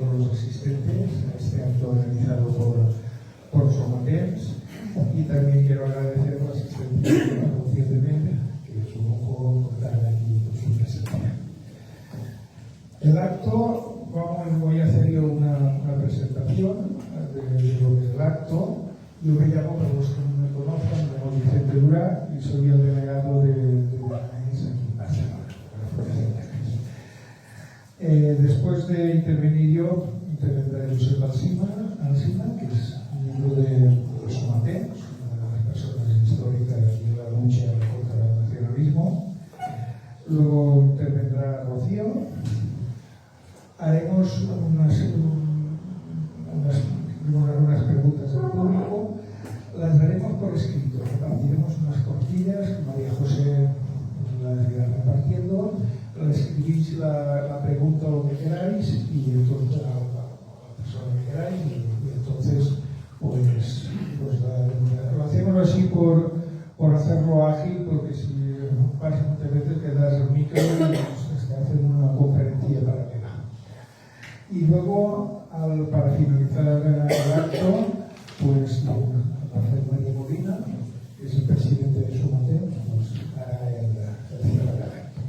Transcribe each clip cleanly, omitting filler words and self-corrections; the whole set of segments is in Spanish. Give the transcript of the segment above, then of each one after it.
todos los asistentes a este acto organizado por Somatemps, y también quiero agradecer a la asistencia recientemente, que es un lujo contar aquí con su presencia. El acto, voy a hacer yo una presentación de lo que es el acto. Yo me llamo, para los que no me conozcan, me llamo Vicente Durá y soy el delegado de DNAES aquí en Barcelona, la Fundación DNAES. Después de intervenir yo, intervendrá Josep Alsina, que es miembro de Somatemps, una de las personas históricas de la lucha contra el nacionalismo. Luego intervendrá Rocío. Haremos unas preguntas del público, las daremos por escrito, repartiremos unas cortillas, María José las irá repartiendo, escribís la pregunta o lo que queráis y entonces a la persona que queráis y entonces pues lo hacemos así por hacerlo ágil, porque si pasa muchas veces que das el micro y se hace una conferencia paralela. Y luego, para finalizar el acto, pues Rafael María Molina, que es el presidente de Somatemps, pues hará el cierre del acto.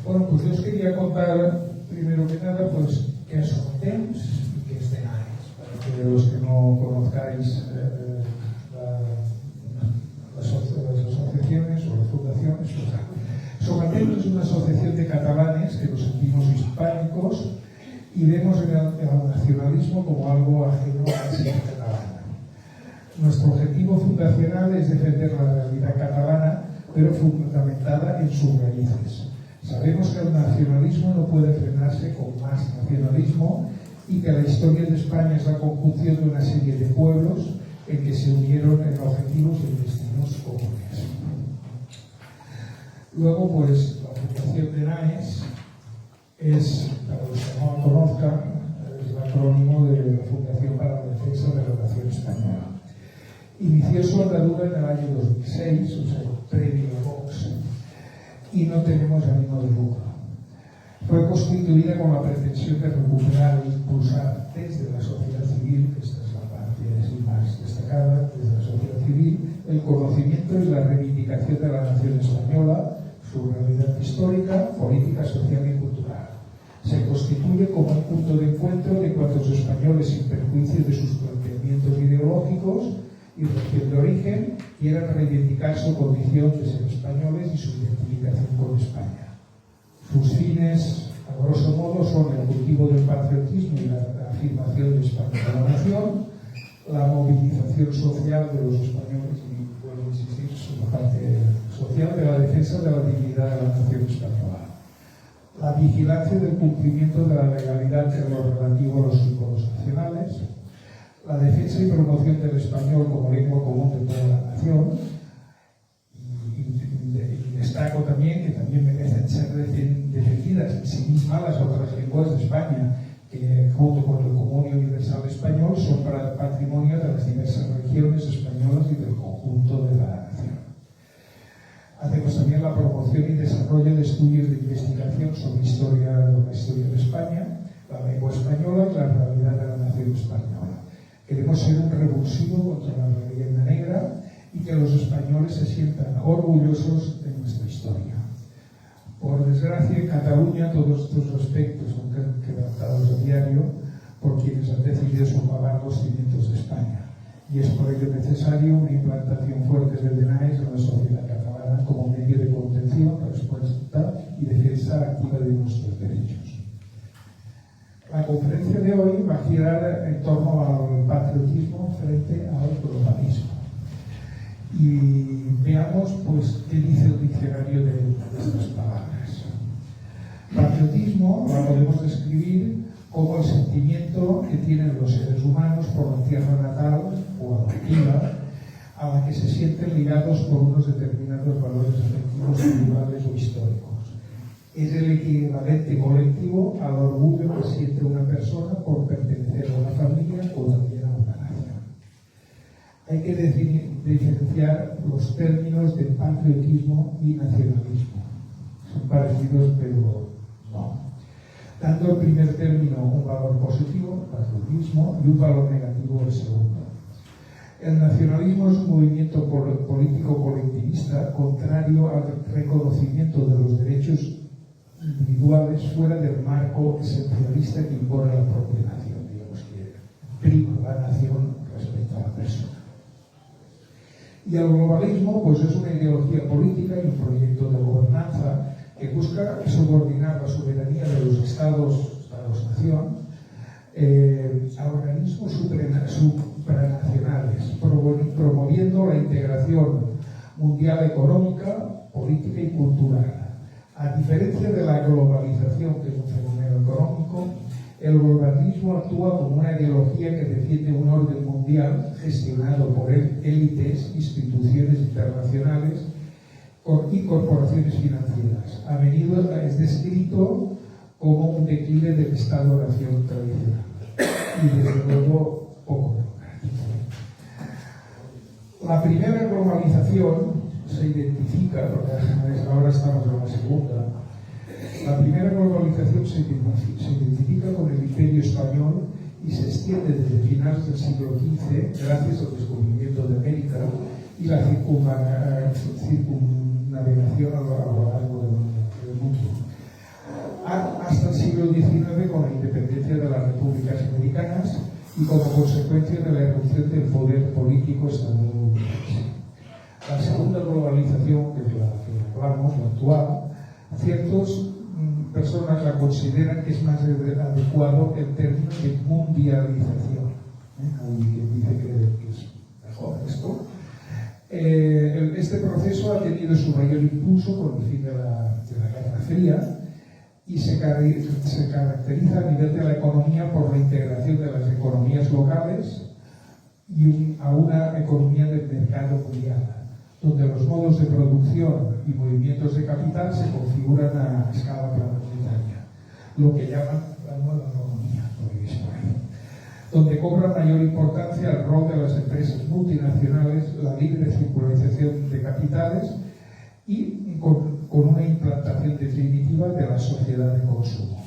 Bueno, pues yo os quería contar, primero que nada, pues qué es Somatemps y qué es DNAES, para que los que no conozcáis las asociaciones o las fundaciones. Somatemps es una asociación de catalanes que nos sentimos hispánicos y vemos el nacionalismo como algo ajeno a la sociedad catalana. Nuestro objetivo fundacional es defender la realidad catalana, pero fundamentada en sus raíces. Sabemos que el nacionalismo no puede frenarse con más nacionalismo y que la historia de España es la conjunción de una serie de pueblos en que se unieron en objetivos y destinos comunes. Luego, pues, la Fundación DNAES es, para los que no la conozcan, es el acrónimo de la Fundación para la Defensa de la Nación Española. Inició su andadura en el año 2006, o sea, previo a Vox, y no tenemos ánimo de lucro. Fue constituida con la pretensión de recuperar e impulsar desde la sociedad civil, que esta es la parte más destacada, desde la sociedad civil, el conocimiento y la reivindicación de la nación española, su realidad histórica, política, social y cultural. Se constituye como un punto de encuentro de cuantos españoles, sin perjuicio de sus planteamientos ideológicos y región de origen, quieran reivindicar su condición de ser españoles y su identificación con España. Sus fines, a grosso modo, son el cultivo del patriotismo y la afirmación de España como nación, la movilización social de los españoles y, vuelvo a insistir, sobre la parte social de la defensa de la dignidad de la nación española. La vigilancia del cumplimiento de la legalidad en lo relativo a los símbolos nacionales, la defensa y promoción del español como lengua común de toda la nación, y destaco también que también merecen ser defendidas en sí mismas las otras lenguas de España, que junto con el común y universal español son patrimonio de las diversas regiones españolas y del conjunto de la nación. Hacemos también la promoción y desarrollo de estudios de investigación sobre la historia de España, la lengua española y la realidad de la nación española. Queremos ser un revulsivo contra la leyenda negra y que los españoles se sientan orgullosos de nuestra historia. Por desgracia, en Cataluña todos estos aspectos son quebrantados a diario por quienes han decidido socavar los cimientos de España. Y es por ello necesario una implantación fuerte de DNAES en la sociedad catalana como medio de contención, respuesta y defensa activa de nuestros derechos. La conferencia de hoy va a girar en torno al patriotismo frente al globalismo. Y veamos, pues, qué dice el diccionario de estas palabras. Patriotismo lo podemos describir como el sentimiento que tienen los seres humanos por la tierra natal o adoptiva, a la que se sienten ligados por unos determinados valores afectivos, culturales o históricos. Es el equivalente colectivo al orgullo que siente una persona por pertenecer a una familia o también a una nación. Hay que diferenciar los términos de patriotismo y nacionalismo. Son parecidos, pero no. dando al primer término un valor positivo, patriotismo, y un valor negativo al segundo. El nacionalismo es un movimiento político colectivista contrario al reconocimiento de los derechos individuales fuera del marco esencialista que impone la propia nación, digamos que prima la nación respecto a la persona. Y el globalismo pues es una ideología política y un proyecto de gobernanza que busca subordinar la soberanía de los estados-nación a organismos supranacionales, promoviendo la integración mundial económica, política y cultural. A diferencia de la globalización, que es un fenómeno económico, el globalismo actúa como una ideología que defiende un orden mundial gestionado por élites, instituciones internacionales y corporaciones financieras. A menudo es descrito como un declive del Estado-nación tradicional y, desde luego, poco democrático. La primera globalización se identifica, porque ahora estamos en la segunda, la primera globalización se identifica con el Imperio Español y se extiende desde finales del siglo XV gracias al descubrimiento de América y la circunnavegación a lo largo del mundo. Hasta el siglo XIX, con la independencia de las repúblicas americanas y como consecuencia de la erupción del poder político estadounidense. La segunda globalización, que es la que hablamos, la actual, ciertas personas la consideran que es más adecuado el término de mundialización. Hay quien dice que es mejor esto. Este proceso ha tenido su mayor impulso con el fin de la Guerra Fría y se caracteriza a nivel de la economía por la integración de las economías locales y a una economía del mercado mundial, donde los modos de producción y movimientos de capital se configuran a escala planetaria, lo que llaman la nueva economía, donde cobra mayor importancia el rol de las empresas multinacionales, la libre circulación de capitales y con una implantación definitiva de la sociedad de consumo.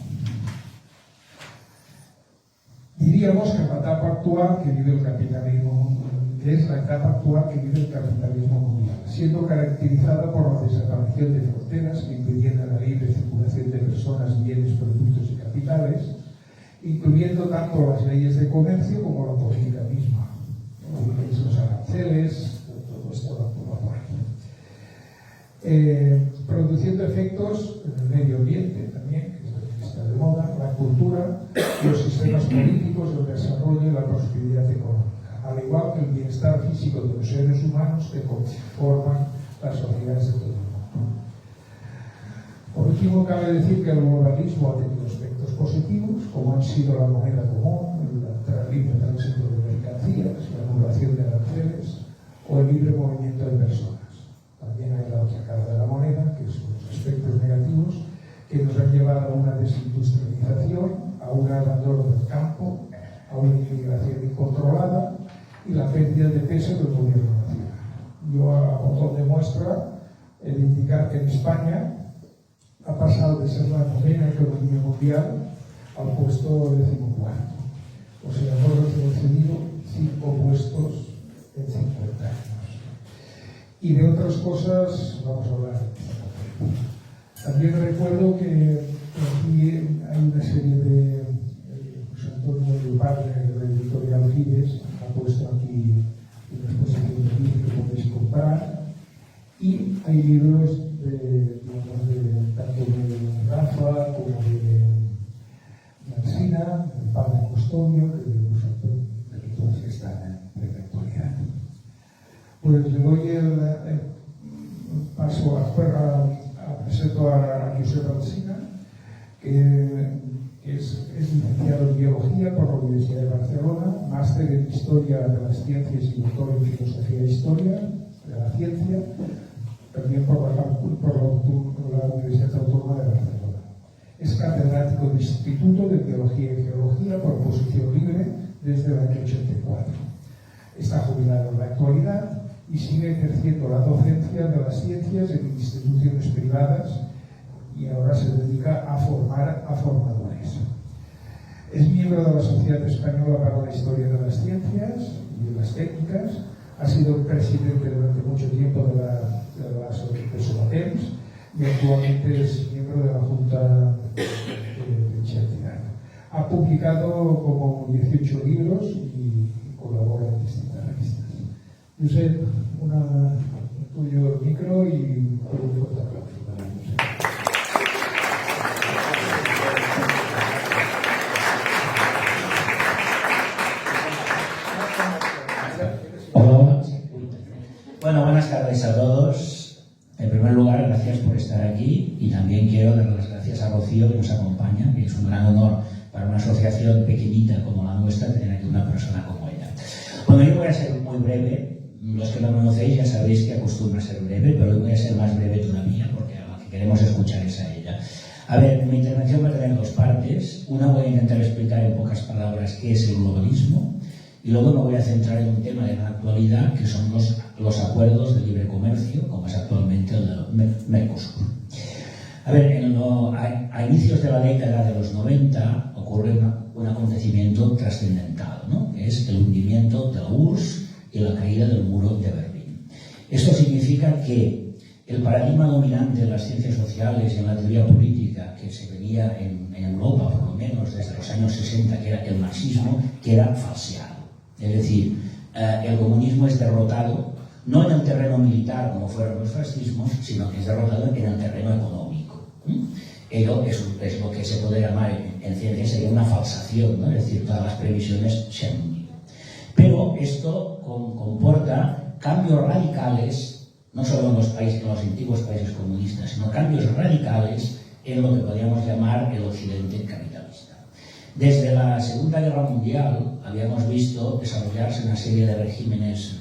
Diríamos que la etapa actual que vive el capitalismo, que es la etapa actual que vive el capitalismo mundial, siendo caracterizada por la desaparición de fronteras que impedían la libre circulación de personas, bienes, productos y capitales, incluyendo tanto las leyes de comercio como la política misma, los aranceles, todo esto va por ahí. Produciendo efectos en el medio ambiente también, que está de moda, la cultura, los sistemas políticos, el desarrollo y la prosperidad económica, al igual que el bienestar físico de los seres humanos que conforman las sociedades de todo el mundo. Por último, cabe decir que el globalismo ha tenido aspectos positivos, como han sido la moneda común, el libre tránsito de mercancías, la anulación de aranceles o el libre movimiento de personas. También hay la otra cara de la moneda, que son los aspectos negativos, que nos han llevado a una desindustrialización, a un abandono del campo, a una inmigración incontrolada y la pérdida de peso del gobierno nacional. Yo, a modo de muestra, he de indicar que en España ha pasado de ser la novena economía mundial al puesto 14º. O sea, hemos retrocedido 5 puestos en 50 años. Y de otras cosas vamos a hablar. También recuerdo que aquí hay una serie de José Antonio del Padre, de la editorial Fides, ha puesto aquí una exposición de libros que podéis comprar, y hay libros tanto de Rafa como de Marcina, el Padre Custodio, que todos que están en plena actualidad. Pues le doy el paso presento a Josep Alsina, que es licenciado en Biología por la Universidad de Barcelona, máster en Historia de las Ciencias y doctor en Filosofía e Historia de la Ciencia, también por la Universidad Autónoma de Barcelona. Es catedrático de Instituto de Biología y Geología por posición libre desde el año 84. Está jubilado en la actualidad y sigue ejerciendo la docencia de las ciencias en instituciones privadas y ahora se dedica a formar a formadores. Es miembro de la Sociedad Española para la Historia de las Ciencias y de las Técnicas. Ha sido presidente durante mucho tiempo de Somatemps y actualmente es miembro de la Junta de dicha entidad. Ha publicado como 18 libros y colabora en distintas revistas. Josep, tuyo micro y un fuerte aplauso para Josep. Hola. Bueno, buenas tardes a todos. En primer lugar, gracias por estar aquí y también quiero dar las gracias a Rocío que nos acompaña, que es un gran honor para una asociación pequeñita como la nuestra tener aquí una persona como ella. Bueno, yo voy a ser muy breve. Los que no me conocéis ya sabéis que acostumbro a ser breve, pero hoy voy a ser más breve todavía porque lo que queremos escuchar es a ella. A ver, mi intervención va a tener dos partes. Una voy a intentar explicar en pocas palabras qué es el globalismo y luego me voy a centrar en un tema de la actualidad que son los acuerdos de libre comercio, como es actualmente el Mercosur. A ver, a inicios de la década de los 90 ocurre un acontecimiento trascendental, ¿no? Que es el hundimiento de la URSS y la caída del muro de Berlín. Esto significa que el paradigma dominante en las ciencias sociales y en la teoría política que se veía en Europa, por lo menos desde los años 60, que era el marxismo, queda falseado. Es decir, el comunismo es derrotado no en el terreno militar como fueron los fascismos, sino que es derrotado en el terreno económico. Ello es lo que se puede llamar en ciencia sería una falsación, ¿no? Es decir, todas las previsiones se han hundido. Pero esto comporta cambios radicales, no solo en los antiguos países comunistas, sino cambios radicales en lo que podríamos llamar el occidente capitalista. Desde la Segunda Guerra Mundial habíamos visto desarrollarse una serie de regímenes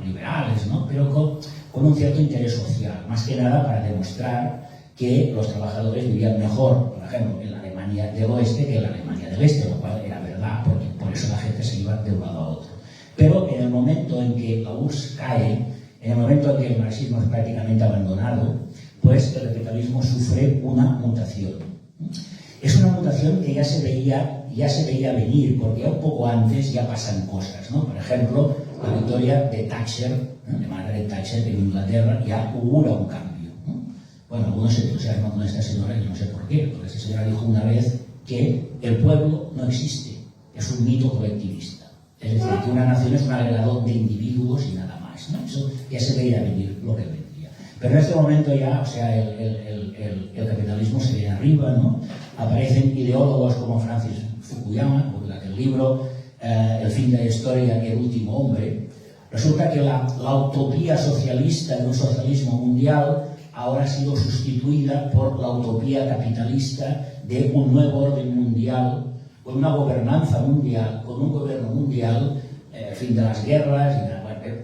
liberales, ¿no? Pero con un cierto interés social, más que nada para demostrar que los trabajadores vivían mejor, por ejemplo, en la Alemania del Oeste que en la Alemania del Este, lo cual era verdad, porque por eso la gente se iba de un lado a otro. Pero en el momento en que la URSS cae, en el momento en que el marxismo es prácticamente abandonado, pues el capitalismo sufre una mutación. Es una mutación que ya se veía venir, porque ya un poco antes ya pasan cosas, ¿no? Por ejemplo, la victoria de Thatcher, de Margaret Thatcher en Inglaterra, ya hubo un cambio, ¿no? Bueno, algunos se entusiasman con esta señora, y no sé por qué, porque esta señora dijo una vez que el pueblo no existe, es un mito colectivista. Es decir, que una nación es un agregado de individuos y nada más, ¿no? Eso ya se veía venir lo que vendría. Pero en este momento ya, o sea, el capitalismo se viene arriba, ¿no? Aparecen ideólogos como Francis Fukuyama, publica el libro El fin de la historia y el último hombre. Resulta que la utopía socialista de un socialismo mundial ahora ha sido sustituida por la utopía capitalista de un nuevo orden mundial, con una gobernanza mundial, con un gobierno mundial, fin de las guerras.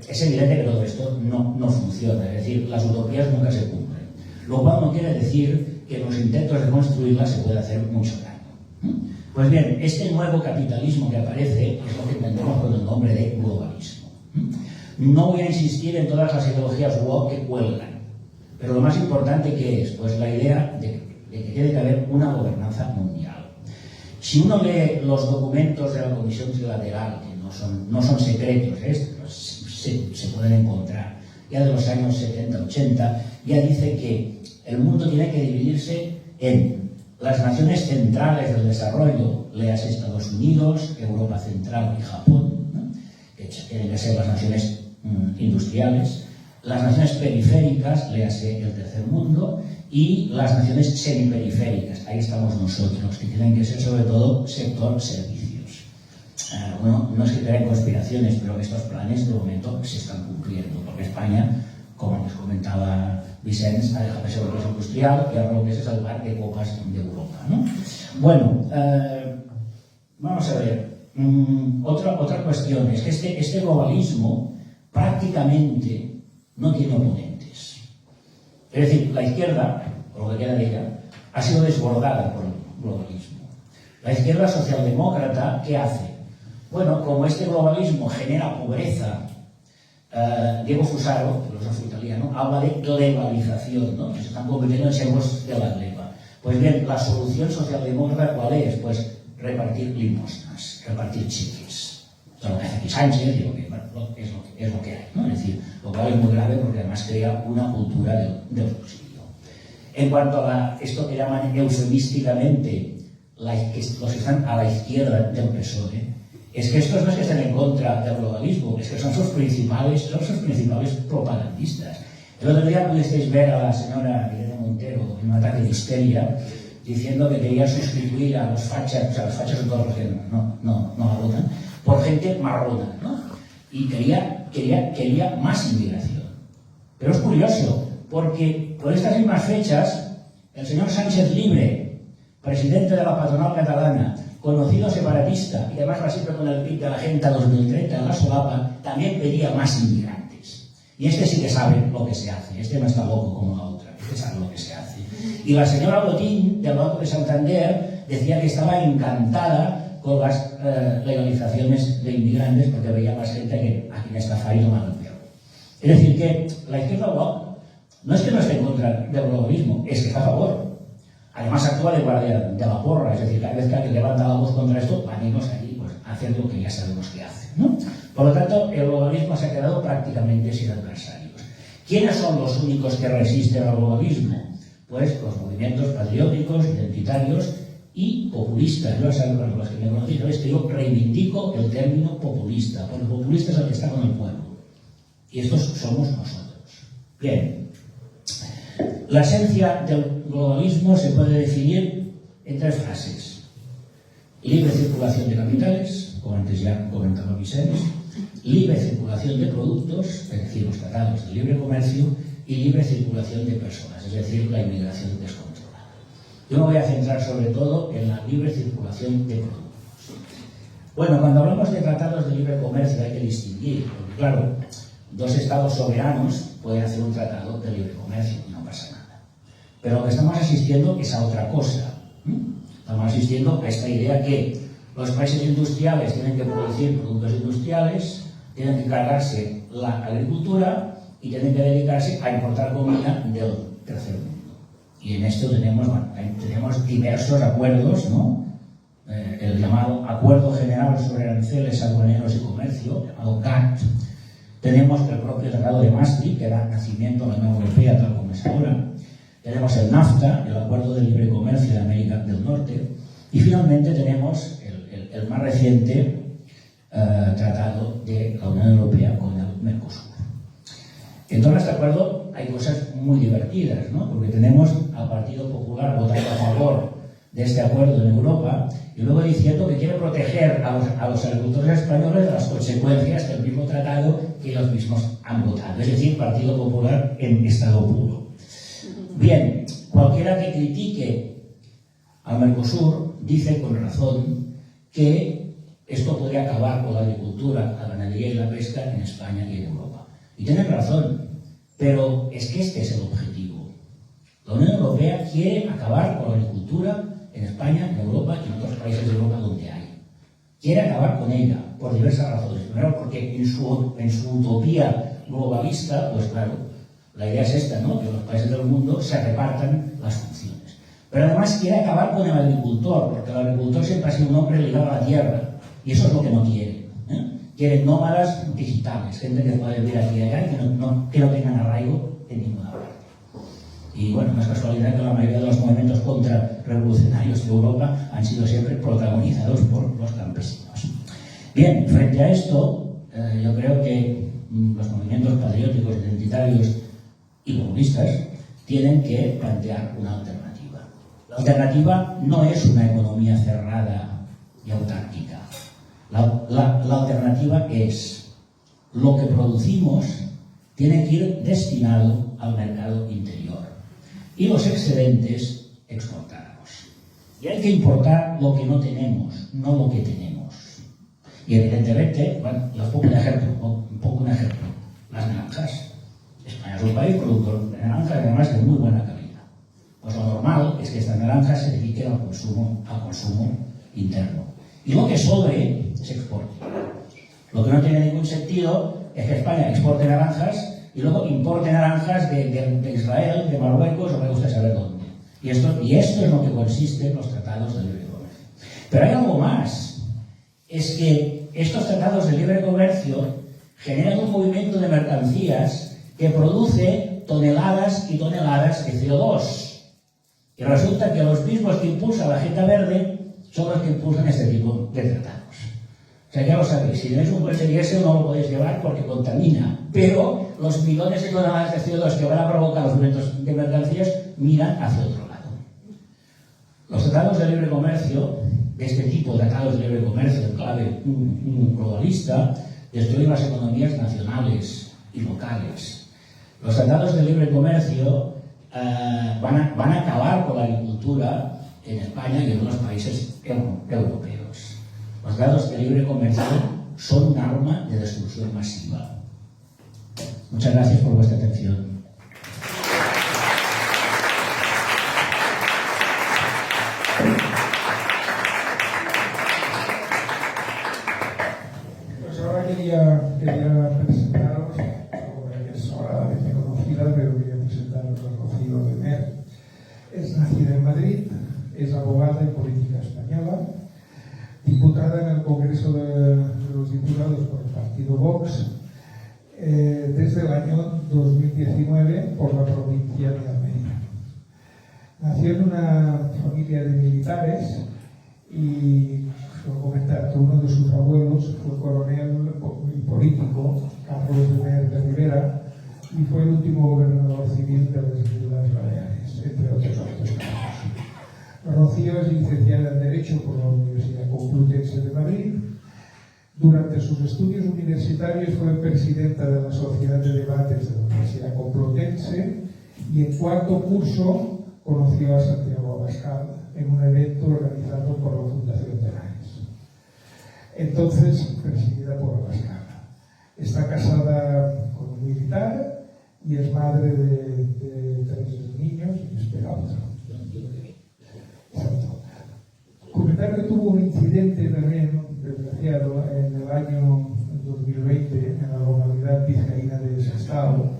Es evidente que todo esto no funciona, es decir, las utopías nunca se cumplen. Lo cual no quiere decir que los intentos de construirlas se pueda hacer mucho daño. Pues bien, este nuevo capitalismo que aparece es lo que entendemos con el nombre de globalismo. No voy a insistir en todas las ideologías woke que cuelgan, pero lo más importante que es, pues la idea de que tiene que haber una gobernanza mundial. Si uno lee los documentos de la Comisión Trilateral, que no son secretos, se pueden encontrar, ya de los años 70-80, ya dice que el mundo tiene que dividirse en las naciones centrales del desarrollo, léase Estados Unidos, Europa Central y Japón, ¿no? Que tienen que ser las naciones industriales, las naciones periféricas, léase el tercer mundo, y las naciones semiperiféricas, ahí estamos nosotros, que tienen que ser sobre todo sector servicios. No es que crean conspiraciones, pero estos planes de momento se están cumpliendo, porque España, como les comentaba Vicens, ha dejado de ser un país industrial y ahora lo que es el bar de copas de Europa, ¿no? Bueno, vamos a ver. Otra cuestión es que este globalismo prácticamente no tiene oponentes. Es decir, la izquierda, o lo que queda de ella, ha sido desbordada por el globalismo. La izquierda socialdemócrata, ¿qué hace? Bueno, como este globalismo genera pobreza, Diego Fusaro, filósofo italiano, habla de globalización, ¿no? Que se están convirtiendo en servos de la gleba. Pues bien, la solución socialdemócrata, ¿cuál es? Pues repartir limosnas, repartir cheques. Esto es lo que hace aquí Sánchez, digo que bueno, es lo que hay, ¿no? Es decir, lo cual es muy grave porque además crea una cultura del subsidio. En cuanto a esto que llaman eufemísticamente los que están a la izquierda del PSOE, es que estos no es que estén en contra del globalismo, es que son sus principales propagandistas. El otro día pudisteis ver a la señora Irene Montero en un ataque de histeria diciendo que quería sustituir a los fachas, o sea, los fachas son todos los que no la votan, por gente marrona, ¿no? Y quería más inmigración. Pero es curioso, porque por estas mismas fechas, el señor Sánchez Llibre, presidente de la patronal catalana, conocido separatista, y además va siempre con el pic de la Agenda 2030 en la solapa, también pedía más inmigrantes. Y este sí que sabe lo que se hace, este no está loco como la otra, este sabe lo que se hace. Y la señora Botín, del Banco de Santander, decía que estaba encantada con las legalizaciones de inmigrantes porque veía más gente que aquí en esta y tomando el perro. Es decir, que la izquierda no es que no esté en contra del globalismo, es que está a favor. Además actúa de guardia de la porra, es decir, cada vez que alguien levanta la voz contra esto, venimos aquí pues, a hacer lo que ya sabemos que hace, ¿no? Por lo tanto, el globalismo se ha quedado prácticamente sin adversarios. ¿Quiénes son los únicos que resisten al globalismo? Pues los movimientos patrióticos, identitarios y populistas. Yo sé, para los que me conocéis, sabéis que yo reivindico el término populista, porque el populista es el que está con el pueblo. Y estos somos nosotros. Bien. La esencia del globalismo se puede definir en 3 frases. Libre circulación de capitales, como antes ya comentaba Vicens, libre circulación de productos, es decir, los tratados de libre comercio, y libre circulación de personas, es decir, la inmigración descontrolada. Yo me voy a centrar sobre todo en la libre circulación de productos. Bueno, cuando hablamos de tratados de libre comercio hay que distinguir, porque claro, 2 estados soberanos pueden hacer un tratado de libre comercio y no pasa nada. Pero lo que estamos asistiendo es a otra cosa. Estamos asistiendo a esta idea que los países industriales tienen que producir productos industriales, tienen que cargarse la agricultura y tienen que dedicarse a importar comida del tercer mundo. Y en esto tenemos diversos acuerdos, ¿no? El llamado Acuerdo General sobre Aranceles, Aduaneros y Comercio, llamado GATT. Tenemos el propio Tratado de Maastricht, que da nacimiento a la Unión Europea tal como es ahora. Tenemos el NAFTA, el Acuerdo de Libre Comercio de América del Norte. Y finalmente tenemos el más reciente tratado de la Unión Europea con el Mercosur. En todo este acuerdo hay cosas muy divertidas, ¿no? Porque tenemos al Partido Popular votando a favor de este acuerdo en Europa y luego diciendo que quiere proteger a los agricultores españoles de las consecuencias del mismo tratado que ellos mismos han votado. Es decir, Partido Popular en estado puro. Bien, cualquiera que critique al Mercosur dice con razón que esto podría acabar con la agricultura, la ganadería y la pesca en España y en Europa. Y tienen razón, pero es que este es el objetivo. La Unión Europea quiere acabar con la agricultura en España, en Europa y en otros países de Europa donde hay. Quiere acabar con ella por diversas razones. Primero, porque en su utopía globalista, pues claro, la idea es esta, ¿no? Que los países del mundo se repartan las funciones. Pero además quiere acabar con el agricultor, porque el agricultor siempre ha sido un hombre ligado a la tierra, y eso es lo que no quiere. Quieren nómadas digitales, gente que puede vivir aquí y allá y que no tengan arraigo en ninguna parte. Y bueno, no es casualidad que la mayoría de los movimientos contrarrevolucionarios de Europa han sido siempre protagonizados por los campesinos. Bien, frente a esto, yo creo que los movimientos patrióticos, identitarios y populistas tienen que plantear una alternativa. La alternativa no es una economía cerrada y autárquica. La alternativa es lo que producimos tiene que ir destinado al mercado interior y los excedentes exportarlos. Y hay que importar lo que no tenemos, no lo que tenemos. Y evidentemente, bueno, os pongo un ejemplo, las naranjas. España es un país productor de naranjas, además de muy buena calidad. Pues lo normal es que estas naranjas se dediquen al consumo interno. Y lo que sobre se exporte. Lo que no tiene ningún sentido es que España exporte naranjas y luego importe naranjas de Israel, de Marruecos o de usted saber dónde. Y esto es lo que consiste en los tratados de libre comercio. Pero hay algo más. Es que estos tratados de libre comercio generan un movimiento de mercancías que produce toneladas y toneladas de CO2. Y resulta que los mismos que impulsan la agenda verde son los que impulsan este tipo de tratados. O sea, ya lo sabéis, si tenéis un coche diésel no lo podéis llevar porque contamina, pero los millones de toneladas de CO2 que van a provocar los movimientos de mercancías miran hacia otro lado. Los tratados de libre comercio, de este tipo de tratados de libre comercio en clave globalista, destruyen las economías nacionales y locales. Los tratados de libre comercio van a acabar con la agricultura en España y en otros países europeos. Los tratados de libre comercio son un arma de destrucción masiva. Muchas gracias por vuestra atención. Pues ahora quería presentaros, es sobradamente conocida, pero quería presentaros a Rocío de Mer. Es nacida en Madrid, es abogada y política española, diputada en el Congreso de los Diputados por el partido Vox desde el año 2019 por la provincia de Almería. Nació en una familia de militares y quiero comentar que uno de sus abuelos fue coronel y político, Carlos de Mer de Rivera, y fue el último gobernador civil de las Islas Baleares, entre otros actos. Rocío es licenciada en Derecho por la Universidad Complutense de Madrid. Durante sus estudios universitarios fue presidenta de la Sociedad de Debates de la Universidad Complutense y en cuarto curso conoció a Santiago Abascal en un evento organizado por la Fundación Tenares, entonces presidida por Abascal. Está casada con un militar y es madre de 3 niños y espera otro. Comentar que tuvo un incidente también desgraciado en el año 2020 en la localidad vizcaína de Sestao,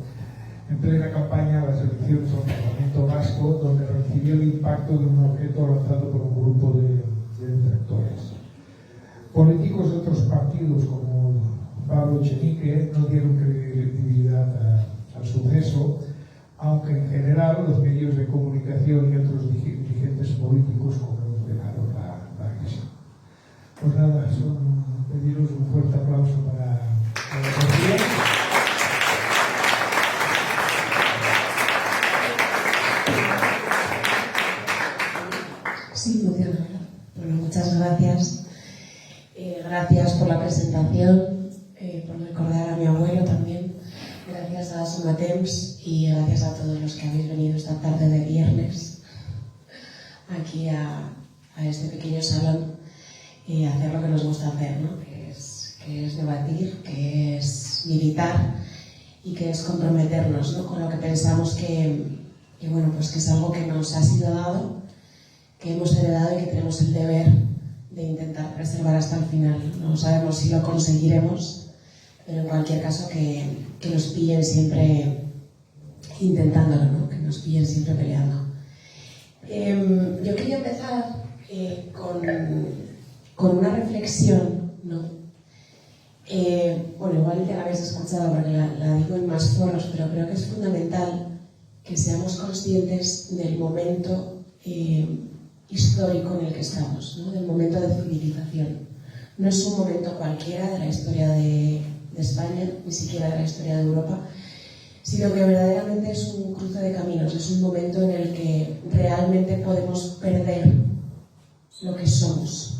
en plena campaña a las elecciones al Parlamento Vasco, donde recibió el impacto de un objeto lanzado por un grupo de detractores. Políticos de otros partidos como Pablo Echenique no dieron credibilidad al suceso, aunque en general los medios de comunicación y otros dirigentes políticos condenaron la agresión. Pues nada, pediros un fuerte aplauso para la Rocío. Sí, bueno, muchas gracias. Gracias por la presentación, por recordar a mi abuelo también. Gracias a Somatemps y gracias a todos los que habéis venido esta tarde de viernes aquí a este pequeño salón y hacer lo que nos gusta hacer, ¿no? que es debatir, que es militar y que es comprometernos, ¿no? con lo que pensamos que es algo que nos ha sido dado, que hemos heredado y que tenemos el deber de intentar preservar hasta el final. No sabemos si lo conseguiremos, pero en cualquier caso que nos pillen siempre intentándolo, ¿no? Que nos pillen siempre peleando. Yo quería empezar con una reflexión, ¿no? Igual ya la habéis escuchado porque la digo en más foros, pero creo que es fundamental que seamos conscientes del momento histórico en el que estamos, ¿no? Del momento de civilización. No es un momento cualquiera de la historia de España, ni siquiera de la historia de Europa, sino que verdaderamente es un cruce de caminos, es un momento en el que realmente podemos perder lo que somos.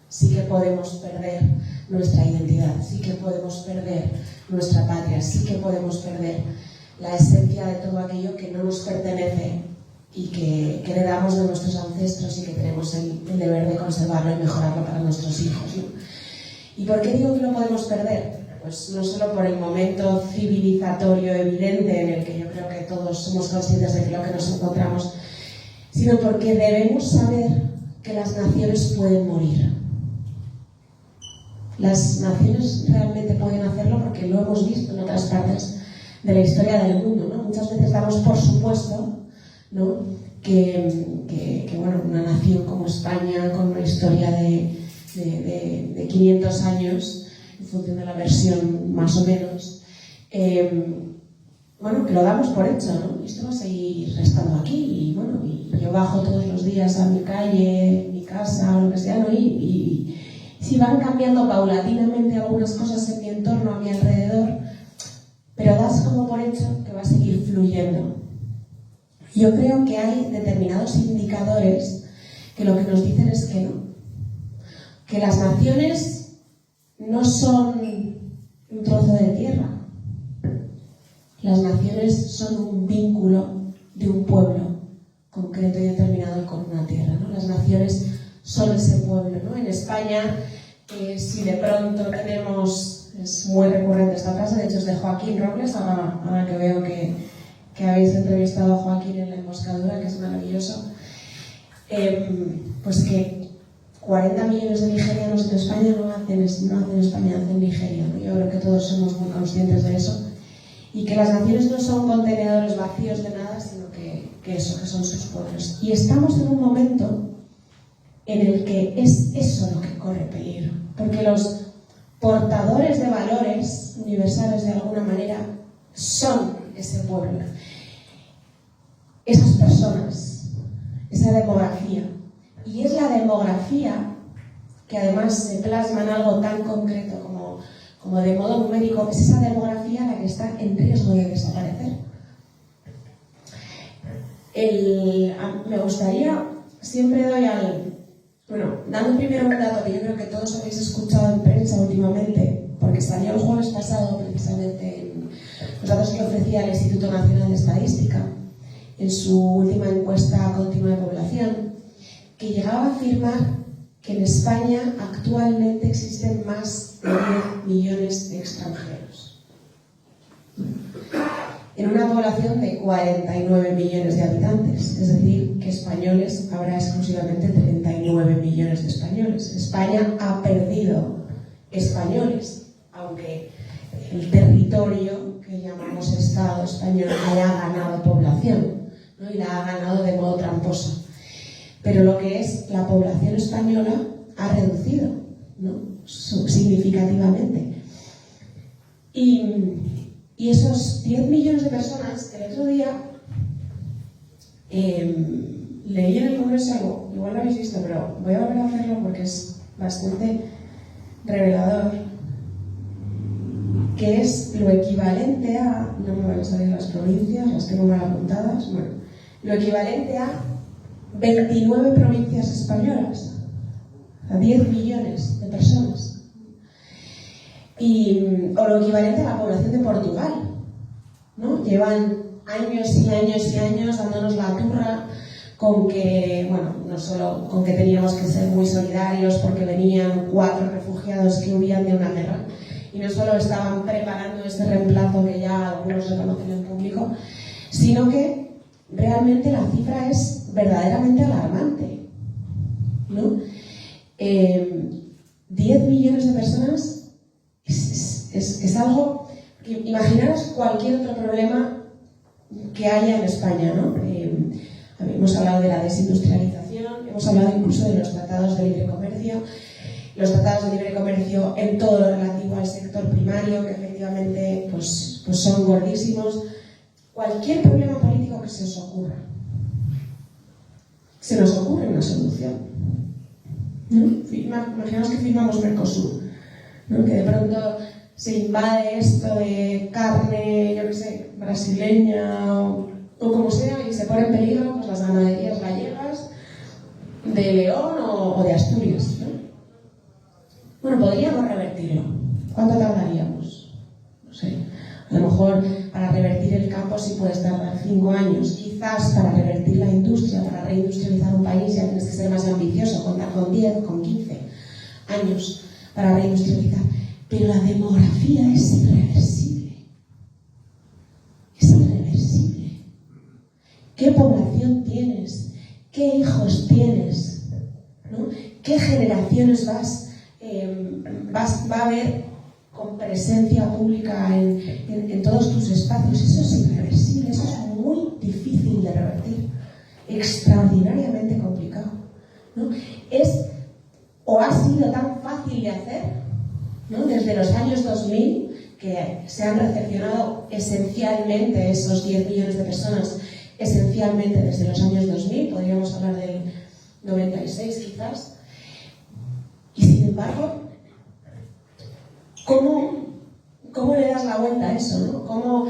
Sí que podemos perder nuestra identidad, sí que podemos perder nuestra patria, sí que podemos perder la esencia de todo aquello que no nos pertenece y que heredamos de nuestros ancestros y que tenemos el deber de conservarlo y mejorarlo para nuestros hijos, ¿no? ¿Y por qué digo que lo podemos perder? Pues no solo por el momento civilizatorio evidente en el que yo creo que todos somos conscientes de lo que nos encontramos, sino porque debemos saber que las naciones pueden morir. Las naciones realmente pueden hacerlo porque lo hemos visto en otras partes de la historia del mundo, ¿no? Muchas veces damos por supuesto ¿no? Bueno, una nación como España, con una historia de 500 años, en función de la versión más o menos, bueno, que lo damos por hecho, ¿no? Esto va a seguir estando aquí, y bueno, y yo bajo todos los días a mi calle, mi casa, o lo que sea, ¿no? Y si van cambiando paulatinamente algunas cosas en mi entorno, a mi alrededor, pero das como por hecho que va a seguir fluyendo. Yo creo que hay determinados indicadores que lo que nos dicen es que no. Que las naciones no son un trozo de tierra. Las naciones son un vínculo de un pueblo concreto y determinado con una tierra, ¿no? Las naciones son ese pueblo, ¿no? En España, si de pronto tenemos, es muy recurrente esta frase, de hecho es de Joaquín Robles, ahora que veo que habéis entrevistado a Joaquín en la emboscadura, que es maravilloso, pues que 40 millones de nigerianos en España no hacen España, hacen Nigeria, ¿no? Yo creo que todos somos muy conscientes de eso, y que las naciones no son contenedores vacíos de nada, sino que son sus pueblos. Y estamos en un momento en el que es eso lo que corre peligro, porque los portadores de valores universales de alguna manera son ese pueblo, esas personas, esa demografía. Y es la demografía que además se plasma en algo tan concreto como de modo numérico, es esa demografía la que está en riesgo de desaparecer. Me gustaría, siempre doy dando primero un dato que yo creo que todos habéis escuchado en prensa últimamente, porque salió el jueves pasado precisamente en los datos que ofrecía el Instituto Nacional de Estadística en su última encuesta continua de población, que llegaba a afirmar que en España actualmente existen más de 10 millones de extranjeros. En una población de 49 millones de habitantes, es decir, que españoles habrá exclusivamente 39 millones de españoles. España ha perdido españoles, aunque el territorio que llamamos Estado español haya ganado población, ¿no? Y la ha ganado de modo tramposo. Pero lo que es la población española ha reducido, ¿no? Significativamente. Y esos 10 millones de personas, el otro día leí en el Congreso algo, igual lo habéis visto, pero voy a volver a hacerlo porque es bastante revelador, que es lo equivalente a, no me van a salir las provincias, las tengo mal apuntadas, bueno, lo equivalente a 29 provincias españolas, a 10 millones de personas. O lo equivalente a la población de Portugal, ¿no? Llevan años y años y años dándonos la turra con que, bueno, no solo con que teníamos que ser muy solidarios porque venían 4 refugiados que huían de una guerra, y no solo estaban preparando este reemplazo que ya algunos reconocen en público, sino que realmente la cifra es verdaderamente alarmante, ¿no? 10 millones de personas es algo que, imaginaros cualquier otro problema que haya en España, ¿no? Hemos hablado de la desindustrialización, hemos hablado incluso de los tratados de libre comercio, los tratados de libre comercio en todo lo relativo al sector primario, que efectivamente pues son gordísimos. Cualquier problema político que se os ocurra, se nos ocurre una solución, ¿no? Imaginaos que firmamos Mercosur, ¿no? Que de pronto se invade esto de carne, yo qué sé, brasileña o como sea, y se pone en peligro pues las ganaderías gallegas de León o de Asturias, ¿no? Bueno, podríamos revertirlo. ¿Cuánto tardaríamos? No sé. A lo mejor para revertir el campo sí puedes tardar 5 años. Quizás para revertir la industria, para reindustrializar un país ya tienes que ser más ambicioso, contar con 10, con 15 años para reindustrializar. Pero la demografía es irreversible. Es irreversible. ¿Qué población tienes? ¿Qué hijos tienes? ¿No? ¿Qué generaciones va a haber con presencia pública en todos tus espacios? Eso es irreversible, eso es muy difícil de revertir. extraordinariamente complicado, ¿no? O ha sido tan fácil de hacer, ¿no? Desde los años 2000, que se han recepcionado esencialmente esos 10 millones de personas, esencialmente desde los años 2000, podríamos hablar del 96 quizás, y sin embargo, ¿cómo le das la vuelta a eso, ¿no? Cómo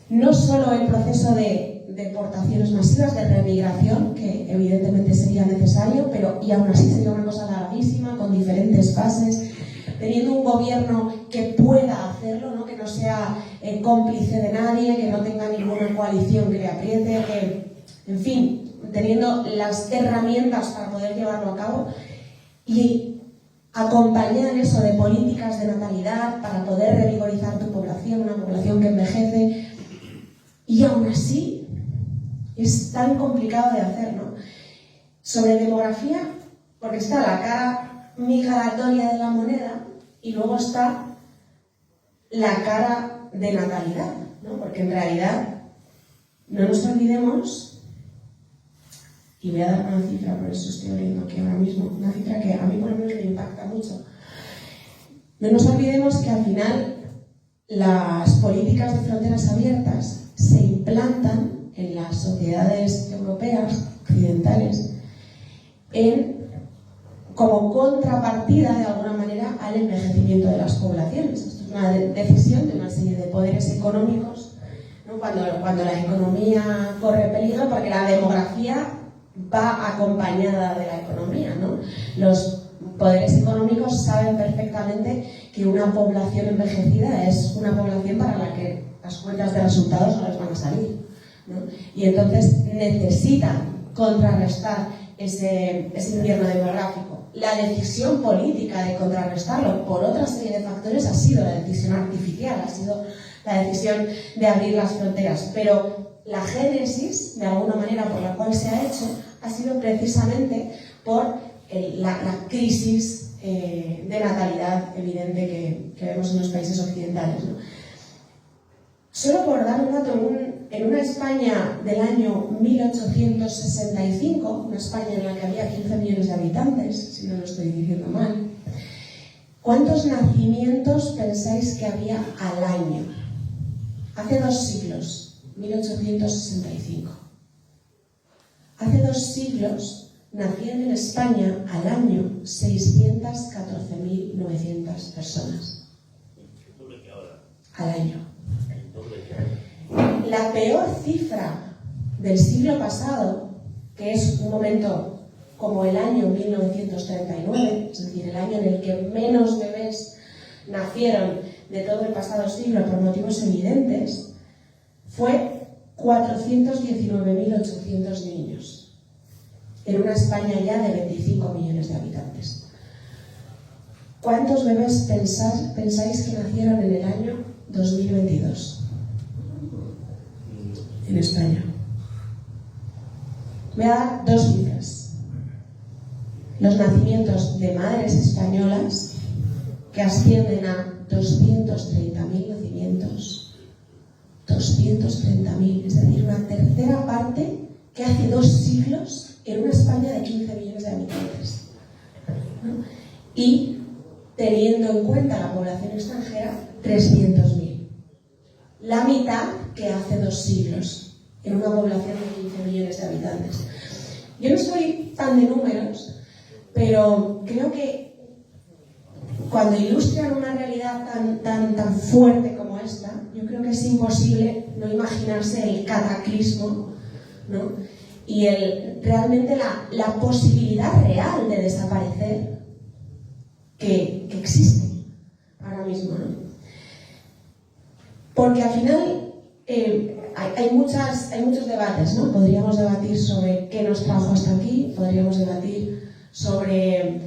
no solo el proceso de deportaciones masivas, de remigración, que evidentemente sería necesario, pero y aún así sería una cosa larguísima, con diferentes fases, teniendo un gobierno que pueda hacerlo, ¿no? Que no sea cómplice de nadie, que no tenga ninguna coalición que le apriete, que, en fin, teniendo las herramientas para poder llevarlo a cabo y acompañar eso de políticas de natalidad para poder revigorizar tu población, una población que envejece, y aún así es tan complicado de hacer, ¿no? Sobre demografía, porque está la cara migratoria de la moneda y luego está la cara de natalidad, ¿no? Porque en realidad no nos olvidemos, y voy a dar una cifra, por eso estoy abriendo aquí ahora mismo, una cifra que a mí por lo menos me impacta mucho. No nos olvidemos que al final las políticas de fronteras abiertas se implantan en las sociedades europeas, occidentales, como contrapartida, de alguna manera, al envejecimiento de las poblaciones. Esto es una decisión de una serie de poderes económicos, ¿no? Cuando la economía corre peligro, porque la demografía va acompañada de la economía, ¿no? Los poderes económicos saben perfectamente que una población envejecida es una población para la que las cuentas de resultados no les van a salir, ¿no? Y entonces necesitan contrarrestar ese invierno demográfico. La decisión política de contrarrestarlo por otra serie de factores ha sido la decisión artificial, ha sido la decisión de abrir las fronteras, pero la génesis, de alguna manera, por la cual se ha hecho, ha sido precisamente por la crisis de natalidad evidente que vemos en los países occidentales, ¿no? Solo por dar un dato, en una España del año 1865, una España en la que había 15 millones de habitantes, si no lo estoy diciendo mal, ¿cuántos nacimientos pensáis que había al año? Hace 2 siglos, 1865. Hace 2 siglos nacían en España al año 614.900 personas. Al año. La peor cifra del siglo pasado, que es un momento como el año 1939, es decir, el año en el que menos bebés nacieron de todo el pasado siglo por motivos evidentes, fue 419.800 niños, en una España ya de 25 millones de habitantes. ¿Cuántos bebés pensáis que nacieron en el año 2022 en España? Voy a dar 2 cifras. Los nacimientos de madres españolas, que ascienden a 230.000 nacimientos, 230.000, es decir, una tercera parte que hace 2 siglos en una España de 15 millones de habitantes, ¿no? Y teniendo en cuenta la población extranjera, 300.000. La mitad que hace 2 siglos en una población de 15 millones de habitantes. Yo no soy tan de números, pero creo que cuando ilustran una realidad tan fuerte como esta, yo creo que es imposible no imaginarse el cataclismo, ¿no? Y realmente la posibilidad real de desaparecer que existe ahora mismo, ¿no? Porque al final hay muchos debates, ¿no? Podríamos debatir sobre qué nos trajo hasta aquí, podríamos debatir sobre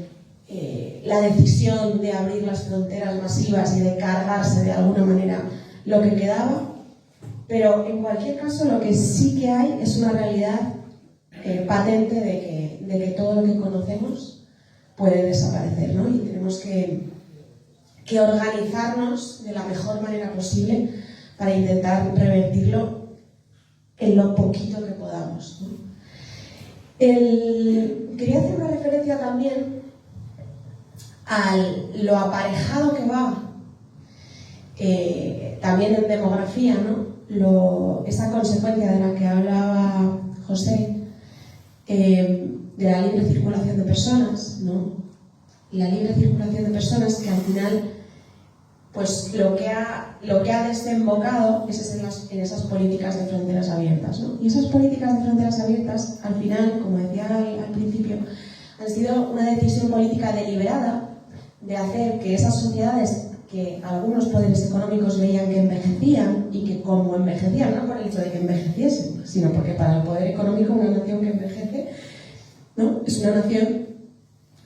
la decisión de abrir las fronteras masivas y de cargarse de alguna manera lo que quedaba, pero en cualquier caso lo que sí que hay es una realidad patente de que todo lo que conocemos puede desaparecer, ¿no? Y tenemos que organizarnos de la mejor manera posible para intentar revertirlo en lo poquito que podamos, ¿no? Quería hacer una referencia también a lo aparejado que va también en demografía, ¿no? Esa consecuencia de la que hablaba José, de la libre circulación de personas, ¿no? Y la libre circulación de personas que al final, pues lo que ha desembocado es en esas políticas de fronteras abiertas, ¿no? Y esas políticas de fronteras abiertas, al final, como decía al principio, han sido una decisión política deliberada de hacer que esas sociedades que algunos poderes económicos veían que envejecían, y que como envejecían, no por el hecho de que envejeciesen, sino porque para el poder económico una nación que envejece, ¿no?, es una nación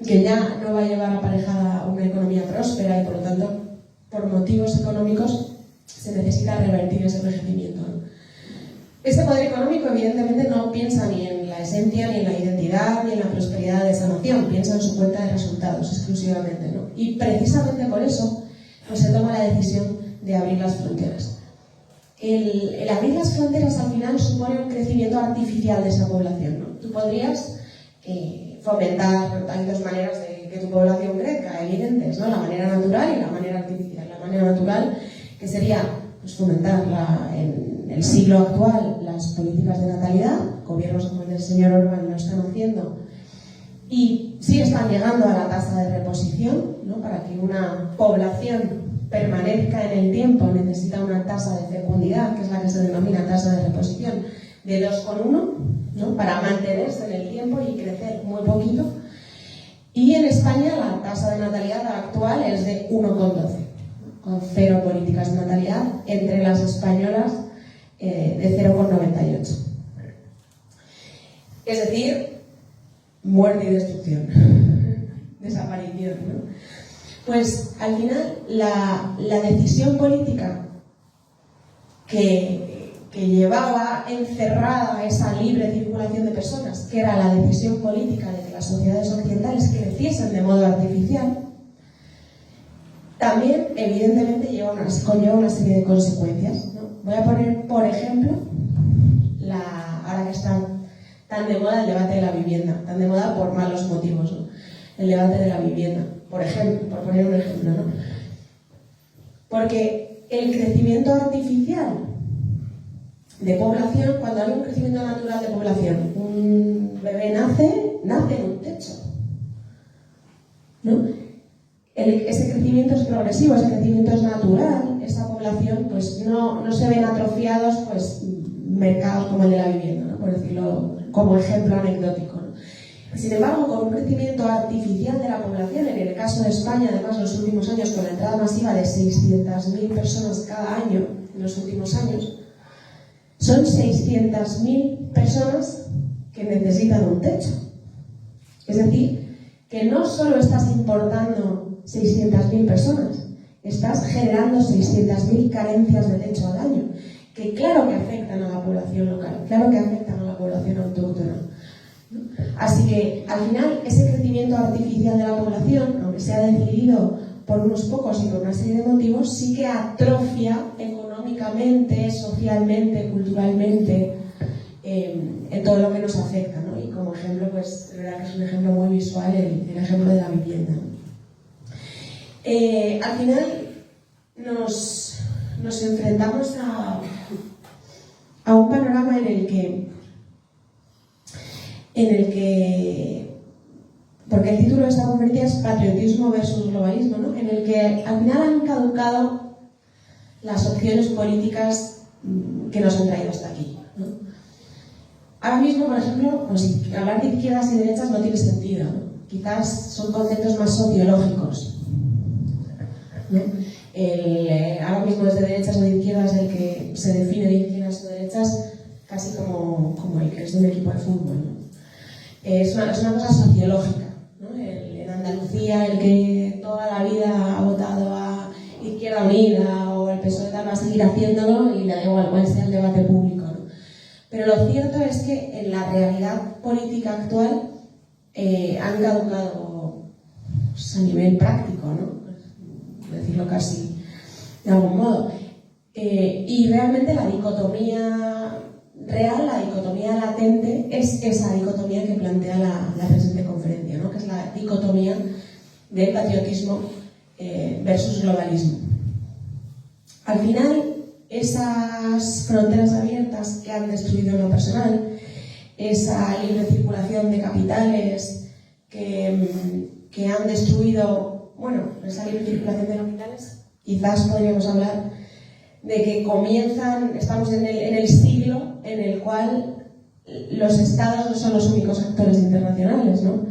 que ya no va a llevar aparejada una economía próspera, y por lo tanto, por motivos económicos, se necesita revertir ese envejecimiento, ¿no? Ese poder económico evidentemente no piensa ni en la esencia, ni en la identidad, ni en la prosperidad de esa nación, piensa en su cuenta de resultados exclusivamente, ¿no? Y precisamente por eso pues se toma la decisión de abrir las fronteras. El abrir las fronteras al final supone un crecimiento artificial de esa población, ¿no? Tú podrías fomentar, hay dos maneras de que tu población crezca, evidentes, ¿no? La manera natural y la manera artificial. La manera natural, que sería pues, fomentar en el siglo actual las políticas de natalidad, gobiernos como el del señor Orbán lo están haciendo, y sí están llegando a la tasa de reposición, ¿no? Para que una población permanezca en el tiempo necesita una tasa de fecundidad, que es la que se denomina tasa de reposición, de 2,1, ¿no? Para mantenerse en el tiempo y crecer muy poquito. Y en España la tasa de natalidad actual es de 1,12, con cero políticas de natalidad entre las españolas, de 0,98. Es decir, muerte y destrucción, desaparición, ¿no? Pues al final la decisión política que llevaba encerrada esa libre circulación de personas, que era la decisión política de que las sociedades occidentales creciesen de modo artificial, también evidentemente conlleva una serie de consecuencias, ¿no? Voy a poner, por ejemplo, ahora que está tan de moda el debate de la vivienda, tan de moda por malos motivos, ¿no? El debate de la vivienda, por ejemplo, por poner un ejemplo, ¿no? Porque el crecimiento artificial de población, cuando hay un crecimiento natural de población, un bebé nace en un techo, ¿no? Ese crecimiento es progresivo, ese crecimiento es natural, esa población pues no se ven atrofiados pues mercados como el de la vivienda, ¿no? Por decirlo como ejemplo anecdótico, ¿no? Sin embargo, con un crecimiento artificial de la población, en el caso de España, además en los últimos años, con la entrada masiva de 600.000 personas cada año, en los últimos años, son 600.000 personas que necesitan un techo. Es decir, que no solo estás importando 600.000 personas, estás generando 600.000 carencias de techo al año, que claro que afectan a la población local, claro que afectan a la población autóctona, ¿no? Así que, al final, ese crecimiento artificial de la población, aunque sea decidido por unos pocos y por una serie de motivos, sí que atrofia económicamente, socialmente, culturalmente, en todo lo que nos afecta, ¿no? Y como ejemplo, pues, de verdad que es un ejemplo muy visual el ejemplo de la vivienda, ¿no? Al final nos enfrentamos a un panorama en el que, porque el título de esta conferencia es Patriotismo versus Globalismo, ¿no? En el que al final han caducado las opciones políticas que nos han traído hasta aquí, ¿no? Ahora mismo, por ejemplo, pues, hablar de izquierdas y derechas no tiene sentido, ¿no? Quizás son conceptos más sociológicos, ¿no? Ahora mismo es de derechas o de izquierdas el que se define de izquierdas o derechas casi como el que es de un equipo de fútbol, ¿no? Es una cosa sociológica, ¿no? En Andalucía, el que toda la vida ha votado a Izquierda Unida o el PSOE va a seguir haciéndolo y le da igual cuál sea el debate público, ¿no? Pero lo cierto es que en la realidad política actual han caducado pues, a nivel práctico, ¿no? Por decirlo casi de algún modo. Y realmente la dicotomía real, la dicotomía latente, es esa dicotomía que plantea la presente conferencia, ¿no? Que es la dicotomía del patriotismo versus globalismo. Al final, esas fronteras abiertas que han destruido lo personal, esa libre circulación de capitales que han destruido, bueno, esa libre circulación de capitales, quizás podríamos hablar de que estamos en el siglo en el cual los estados no son los únicos actores internacionales, ¿no?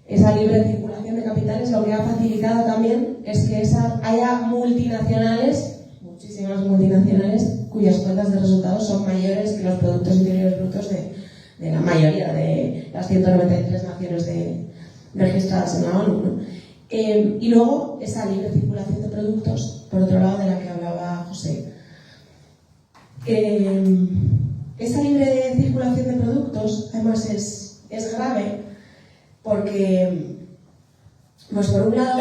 Esa libre circulación de capitales lo que ha facilitado también es que haya multinacionales, muchísimas multinacionales, cuyas cuentas de resultados son mayores que los productos interiores brutos de la mayoría de las 193 naciones registradas en la ONU, ¿no? Y luego esa libre circulación de productos, por otro lado, de la que hablaba José. Esa libre circulación de productos, además, es grave porque, pues por un lado,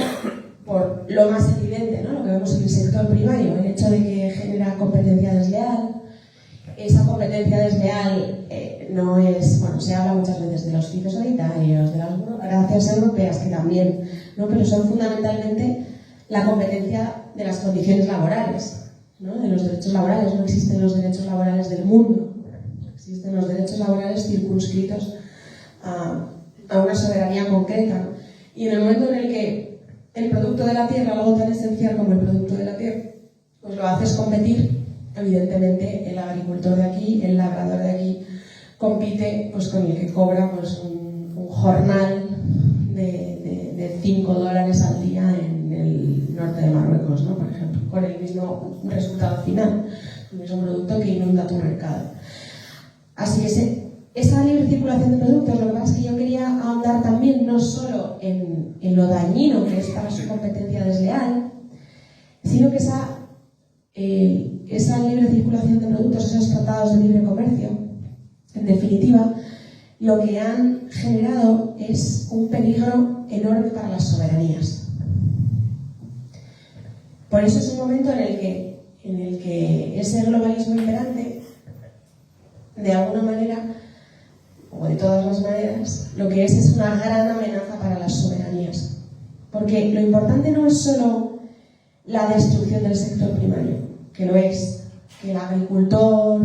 por lo más evidente, ¿no? Lo que vemos en el sector primario, el hecho de que genera competencia desleal. Esa competencia desleal no es, bueno, se habla muchas veces de los fitosanitarios, de las burocracias europeas, que también, ¿no? Pero son fundamentalmente la competencia de las condiciones laborales, ¿no? De los derechos laborales. No existen los derechos laborales del mundo, existen los derechos laborales circunscritos a una soberanía concreta, ¿no? Y en el momento en el que el producto de la tierra, algo tan esencial como el producto de la tierra, pues lo haces competir, evidentemente el agricultor de aquí, el labrador de aquí, compite pues con el que cobra pues un jornal de $5 al día en el norte de Marruecos, ¿no? Por ejemplo, con el mismo resultado final, el mismo producto que inunda tu mercado. Así que esa libre circulación de productos, lo que pasa es que yo quería ahondar también no solo en lo dañino que es para su competencia desleal, sino que esa libre circulación de productos, esos tratados de libre comercio, en definitiva, lo que han generado es un peligro enorme para las soberanías. Por eso es un momento en el que ese globalismo imperante, de alguna manera, o de todas las maneras, lo que es una gran amenaza para las soberanías. Porque lo importante no es solo la destrucción del sector primario, que lo es, que el agricultor,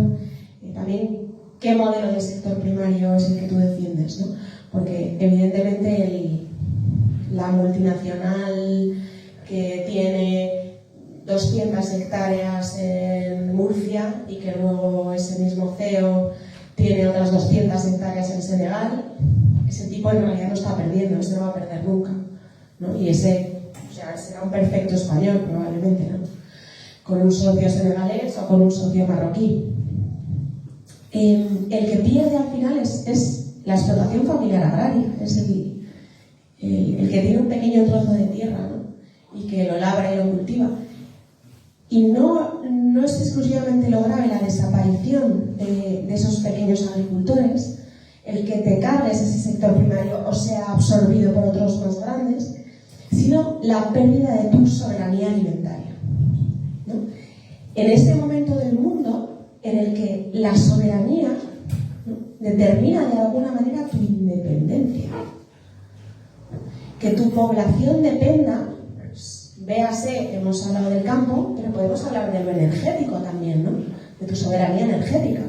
también qué modelo de sector primario es el que tú defiendes, ¿no? Porque evidentemente la multinacional que tiene 200 hectáreas en Murcia y que luego ese mismo CEO tiene otras 200 hectáreas en Senegal, ese tipo en realidad no está perdiendo, ese no va a perder nunca, ¿no? Y ese, o sea, será un perfecto español probablemente, ¿no? Con un socio senegalés o con un socio marroquí. El que pierde al final es la explotación familiar agraria, es el que tiene un pequeño trozo de tierra, ¿no? Y que lo labra y lo cultiva. Y no es exclusivamente lo grave la desaparición de esos pequeños agricultores, el que te cargues ese sector primario o sea absorbido por otros más grandes, sino la pérdida de tu soberanía alimentaria, ¿no? En este momento del mundo en el que la soberanía, ¿no?, determina de alguna manera tu independencia, que tu población dependa, pues, véase, hemos hablado del campo, pero podemos hablar de lo energético también, ¿no?, de tu soberanía energética,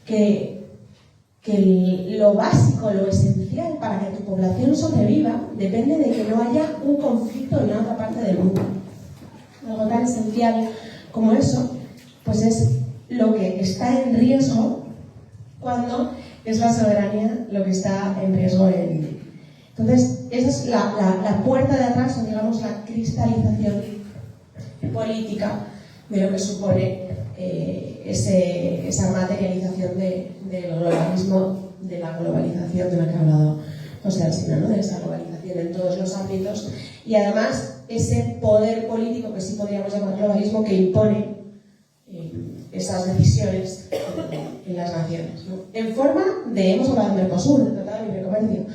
que lo básico, lo esencial para que tu población sobreviva depende de que no haya un conflicto en la otra parte del mundo. Algo tan esencial como eso, pues es lo que está en riesgo cuando es la soberanía lo que está en riesgo en... Entonces, esa es la puerta de atrás, o digamos la cristalización política de lo que supone esa materialización del globalismo, de la globalización de la que ha hablado José Alsina, ¿no?, de esa globalización en todos los ámbitos, y además ese poder político que sí podríamos llamar globalismo, que impone esas decisiones en las naciones, ¿no?, en forma de, hemos hablado de Mercosur, del Tratado de Libre Comercio,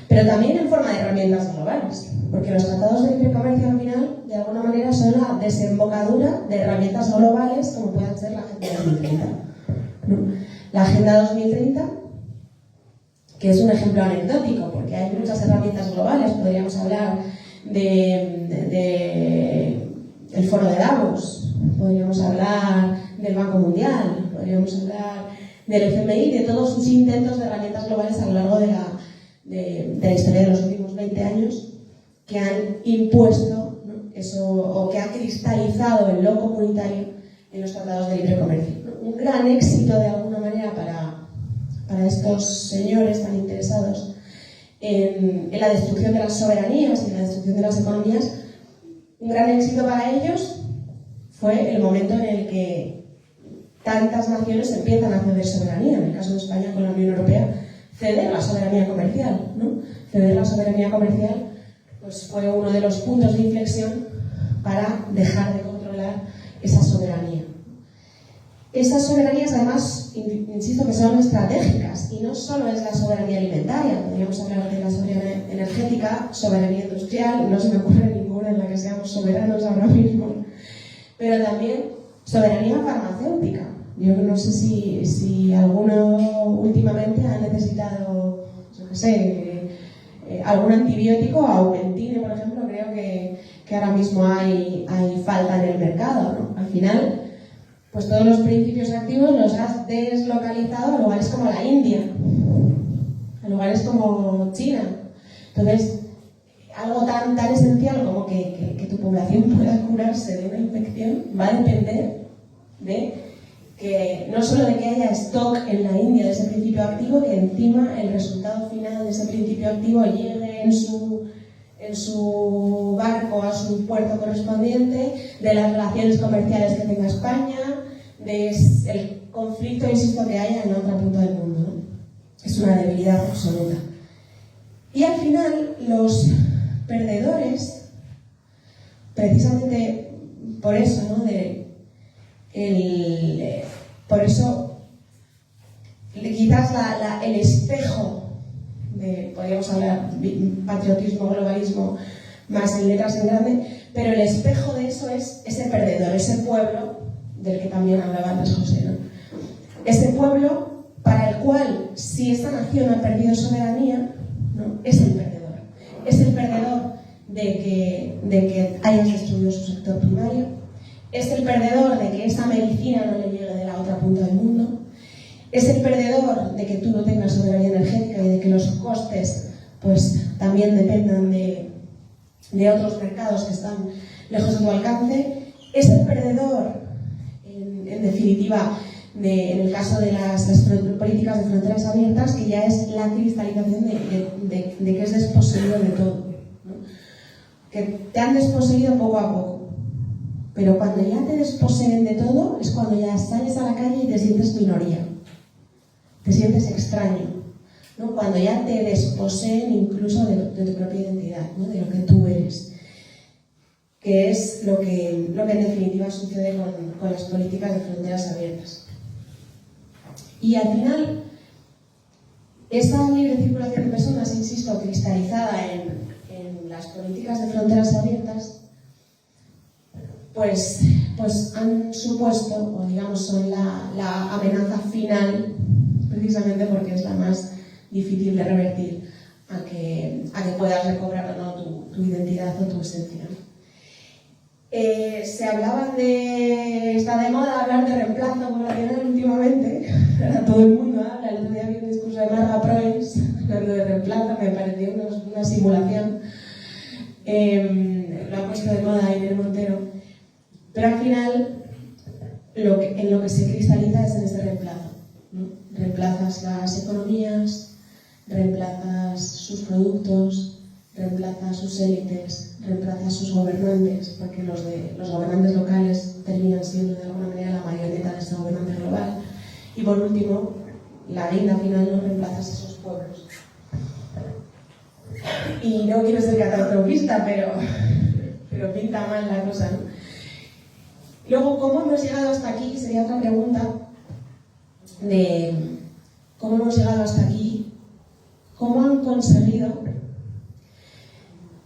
pero también en forma de herramientas globales, porque los tratados de libre comercio al final, de alguna manera, son la desembocadura de herramientas globales como pueden ser la Agenda 2030, ¿no? la Agenda 2030, que es un ejemplo anecdótico, porque hay muchas herramientas globales. Podríamos hablar del Foro de Davos, podríamos hablar del Banco Mundial, podríamos hablar del FMI, de todos sus intentos de herramientas globales a lo largo de la historia de los últimos 20 años, que han impuesto, ¿no?, eso, o que ha cristalizado en lo comunitario en los tratados de libre comercio, ¿no? Un gran éxito de alguna manera para estos señores tan interesados en la destrucción de las soberanías y en la destrucción de las economías. Un gran éxito para ellos fue el momento en el que tantas naciones empiezan a ceder soberanía. En el caso de España con la Unión Europea, ceder la soberanía comercial, ¿no? Ceder la soberanía comercial pues fue uno de los puntos de inflexión para dejar de controlar esa soberanía. Esas soberanías, además, insisto que son estratégicas, y no solo es la soberanía alimentaria. Podríamos hablar de la soberanía energética, soberanía industrial, no se me ocurre ninguna en la que seamos soberanos ahora mismo, pero también soberanía farmacéutica. Yo no sé si alguno últimamente ha necesitado, yo qué sé, algún antibiótico, Augmentine, por ejemplo. Creo que ahora mismo hay falta en el mercado, ¿no? Al final, pues todos los principios activos los has deslocalizado a lugares como la India, a lugares como China. Entonces, algo tan esencial como que tu población pueda curarse de una infección va a depender de que no solo de que haya stock en la India de ese principio activo, que encima el resultado final de ese principio activo llegue en su barco a su puerto correspondiente, de las relaciones comerciales que tenga España, del conflicto, insisto, que haya en la otra punta del mundo, ¿no? Es una debilidad absoluta. Y al final, los perdedores, precisamente por eso, ¿no? Por eso, quizás el espejo podríamos hablar patriotismo, globalismo, más en letras en grande, pero el espejo de eso es ese perdedor, ese pueblo del que también hablaba antes José, ¿no? Ese pueblo para el cual, si esta nación ha perdido soberanía, ¿no?, es el perdedor. Es el perdedor de que hayas destruido su sector primario. Es el perdedor de que esa medicina no le llegue de la otra punta del mundo. Es el perdedor de que tú no tengas soberanía energética y de que los costes pues también dependan de otros mercados que están lejos de tu alcance. Es el perdedor, en definitiva, en el caso de las políticas de fronteras abiertas, que ya es la cristalización de que es desposeído de todo, ¿no? Que te han desposeído poco a poco. Pero cuando ya te desposeen de todo, es cuando ya sales a la calle y te sientes minoría. Te sientes extraño, ¿no? Cuando ya te desposeen incluso de tu propia identidad, ¿no?, de lo que tú eres. Que es lo que en definitiva sucede con las políticas de fronteras abiertas. Y al final, esta libre circulación de personas, insisto, cristalizada en las políticas de fronteras abiertas, pues han supuesto, o digamos son la amenaza final, precisamente porque es la más difícil de revertir, a que puedas recobrar o no tu identidad o tu esencia. Se hablaba está de moda hablar de reemplazo poblacional últimamente. Ahora todo el mundo habla. El otro día vi un discurso de Marga Proens hablando de reemplazo, me pareció una simulación. Lo ha puesto de moda Irene Montero. Pero al final, en lo que se cristaliza es en este reemplazo, ¿no? Reemplazas las economías, reemplazas sus productos, reemplazas sus élites, reemplazas sus gobernantes, porque los gobernantes locales terminan siendo de alguna manera la marioneta de ese gobernante global. Y por último, la guinda final, no reemplazas esos pueblos. Y no quiero ser catastrofista, pero pinta mal la cosa, ¿no? Luego, ¿cómo hemos llegado hasta aquí? Sería otra pregunta de cómo hemos llegado hasta aquí, cómo han conseguido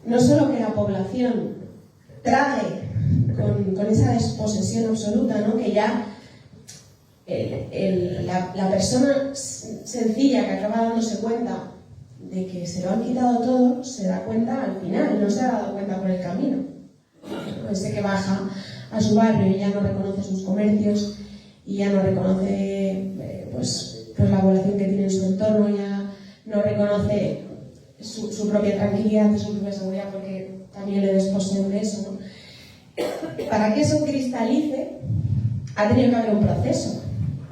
no solo que la población trague con esa desposesión absoluta, ¿no?, que ya la persona sencilla que acaba dándose cuenta de que se lo han quitado todo, se da cuenta al final, no se ha dado cuenta por el camino. Ese que baja a su barrio y ya no reconoce sus comercios y ya no reconoce pues la población que tiene en su entorno, ya no reconoce su propia tranquilidad, su propia seguridad, porque también le desposeen de eso, ¿no? Para que eso cristalice, ha tenido que haber un proceso.